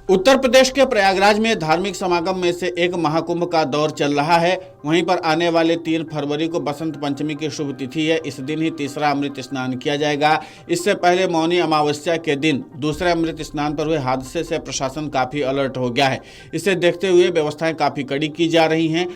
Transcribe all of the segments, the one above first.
उत्तर प्रदेश के प्रयागराज में धार्मिक समागम में से एक महाकुंभ का दौर चल रहा है। वहीं पर आने वाले 3 फरवरी को बसंत पंचमी की शुभ तिथि है। इस दिन ही तीसरा अमृत स्नान किया जाएगा। इससे पहले मौनी अमावस्या के दिन दूसरे अमृत स्नान पर हुए हादसे से प्रशासन काफी अलर्ट हो गया है। इसे देखते हुए व्यवस्थाएं काफी कड़ी की जा रही हैं।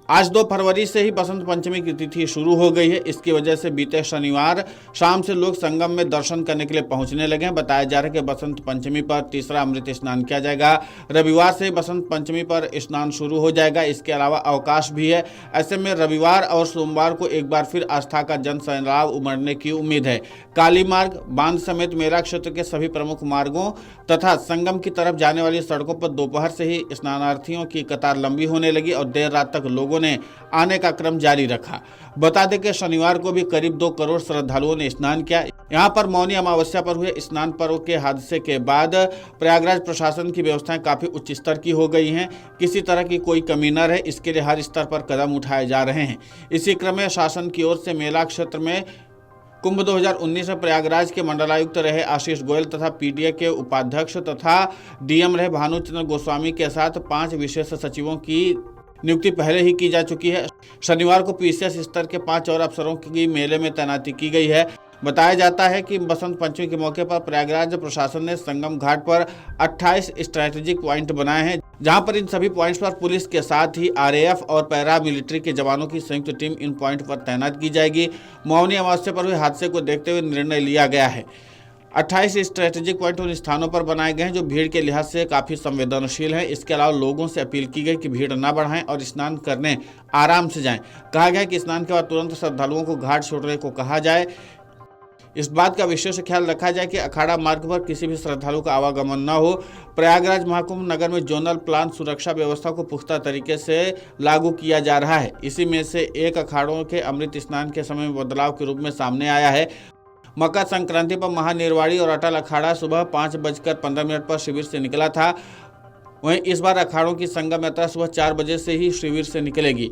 आज 2 फरवरी से ही बसंत पंचमी की तिथि शुरू हो गई है। इसकी वजह से बीते शनिवार शाम से लोग संगम में दर्शन करने के लिए पहुंचने लगे हैं। बताया जा रहा है कि बसंत पंचमी पर तीसरा अमृत स्नान किया जाएगा। रविवार से बसंत पंचमी पर स्नान शुरू हो जाएगा। इसके अलावा अवकाश भी है। ऐसे में रविवार और सोमवार को एक बार फिर आस्था का जन सैलाब उमड़ने की उम्मीद है। काली मार्ग, बांध समेत मेला क्षेत्र के सभी प्रमुख मार्गों तथा संगम की तरफ जाने वाली सड़कों पर दोपहर से ही स्नानार्थियों की कतार लंबी होने लगी और देर रात तक लोगों ने आने का क्रम जारी रखा। बता दें कि शनिवार को भी करीब 2 करोड़ श्रद्धालुओं ने स्नान किया। यहां पर मौनी अमावस्या पर हुए स्नान पर्व के हादसे के बाद प्रयागराज प्रशासन की व्यवस्थाएं काफी उच्च स्तर की हो गई हैं। किसी तरह की कोई कमी न रहे, इसके लिए हर स्तर पर कदम उठाए जा रहे हैं। इसी क्रम में शासन की ओर से मेला क्षेत्र में कुंभ 2019 में प्रयागराज के मंडलायुक्त रहे आशीष गोयल तथा पीडीए के उपाध्यक्ष तथा डीएम रहे भानुचंद्र गोस्वामी के साथ 5 विशेष सचिवों की नियुक्ति पहले ही की जा चुकी है। शनिवार को पीसीएस स्तर के 5 और अफसरों की मेले में तैनाती की गई है। बताया जाता है कि बसंत पंचमी के मौके पर प्रयागराज प्रशासन ने संगम घाट पर 28 स्ट्रैटेजिक पॉइंट बनाए हैं, जहां पर इन सभी पॉइंट्स पर पुलिस के साथ ही आरएएफ और पैरा मिलिट्री के जवानों की संयुक्त टीम इन पॉइंट पर तैनात की जाएगी। मौनी अमावस्या पर हुए हादसे को देखते हुए निर्णय लिया गया है। 28 स्ट्रेटेजिक पॉइंट उन स्थानों पर बनाए गए हैं जो भीड़ के लिहाज से काफ़ी संवेदनशील हैं। इसके अलावा लोगों से अपील की गई कि भीड़ न बढ़ाएं और स्नान करने आराम से जाएं। कहा गया कि स्नान के बाद तुरंत श्रद्धालुओं को घाट छोड़ने को कहा जाए। इस बात का विशेष ख्याल रखा जाए कि अखाड़ा मार्ग पर किसी भी श्रद्धालु का आवागमन न हो। प्रयागराज महाकुंभ नगर में जोनल प्लान सुरक्षा व्यवस्था को पुख्ता तरीके से लागू किया जा रहा है। इसी में से एक अखाड़ों के अमृत स्नान के समय में बदलाव के रूप में सामने आया है। मकर संक्रांति पर महानिर्वाणी और अटल अखाड़ा सुबह 5:15 पर शिविर से निकला था। वहीं इस बार अखाड़ों की संगम यात्रा सुबह 4 बजे से ही शिविर से निकलेगी।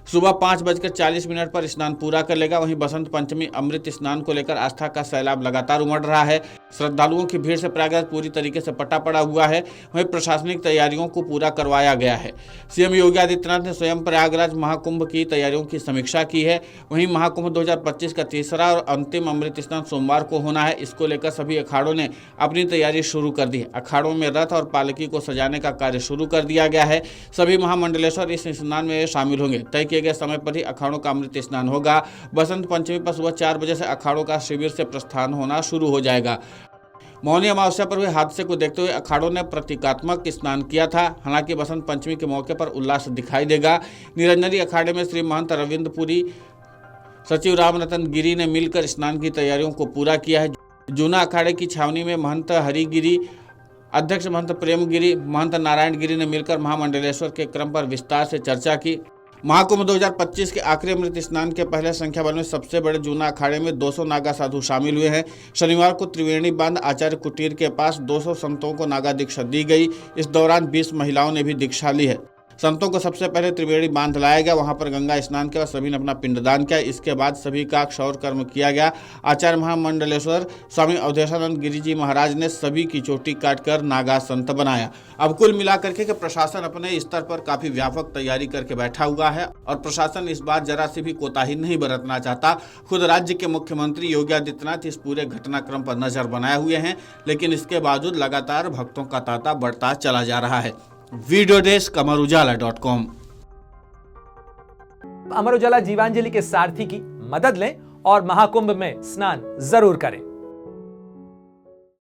सुबह 5:40 पर स्नान पूरा कर लेगा। वहीं बसंत पंचमी अमृत स्नान को लेकर आस्था का सैलाब लगातार उमड़ रहा है। श्रद्धालुओं की भीड़ से प्रयागराज पूरी तरीके से पटा पड़ा हुआ है। वहीं प्रशासनिक तैयारियों को पूरा करवाया गया है। सीएम योगी आदित्यनाथ ने स्वयं प्रयागराज महाकुंभ की तैयारियों की समीक्षा की है। वहीं महाकुंभ 2025 का तीसरा और अंतिम अमृत स्नान सोमवार को होना है। इसको लेकर सभी अखाड़ों ने अपनी तैयारी शुरू कर दी है। अखाड़ों में रथ और पालकी को सजाने का कार्य शुरू कर दिया गया है। सभी महामंडलेश्वर इस स्नान में शामिल होंगे। तय किए गए समय पर ही अखाड़ों का अमृत स्नान होगा। बसंत पंचमी पर सुबह 4 बजे से अखाड़ों का शिविर से प्रस्थान होना शुरू हो जाएगा। मौनी अमावस्या पर हुए हादसे को देखते हुए अखाड़ों ने प्रतीकात्मक स्नान किया था। हालांकि बसंत पंचमी के मौके पर उल्लास दिखाई देगा। निरंजनी अखाड़े में श्री महंत रविंद्रपुरी, सचिव राम रतन गिरी ने मिलकर स्नान की तैयारियों को पूरा किया है। जूना अखाड़े की छावनी में महंत हरिगिरी, अध्यक्ष महंत प्रेमगिरी, महंत नारायण गिरी ने मिलकर महामंडलेश्वर के क्रम पर विस्तार से चर्चा की। महाकुंभ 2025 के आखिरी अमृत स्नान के पहले संख्या बल में सबसे बड़े जूना अखाड़े में 200 नागा साधु शामिल हुए हैं। शनिवार को त्रिवेणी बांध आचार्य कुटीर के पास 200 संतों को नागा दीक्षा दी गई। इस दौरान 20 महिलाओं ने भी दीक्षा ली है। संतों को सबसे पहले त्रिवेणी बांध लाया गया। वहां पर गंगा स्नान के बाद सभी ने अपना पिंडदान किया। इसके बाद सभी का क्षौर कर्म किया गया। आचार्य महामंडलेश्वर स्वामी अवधेशानंद गिरी जी महाराज ने सभी की चोटी काटकर नागा संत बनाया। अब कुल मिलाकर के प्रशासन अपने स्तर पर काफी व्यापक तैयारी करके बैठा हुआ है और प्रशासन इस बार जरा सी भी कोताही नहीं बरतना चाहता। खुद राज्य के मुख्यमंत्री योगी आदित्यनाथ इस पूरे घटनाक्रम पर नजर बनाए हुए हैं, लेकिन इसके बावजूद लगातार भक्तों का तांता बढ़ता चला जा रहा है। Video desk अमरउजाला.com। अमर उजाला जीवांजलि के सारथी की मदद लें और महाकुंभ में स्नान जरूर करें।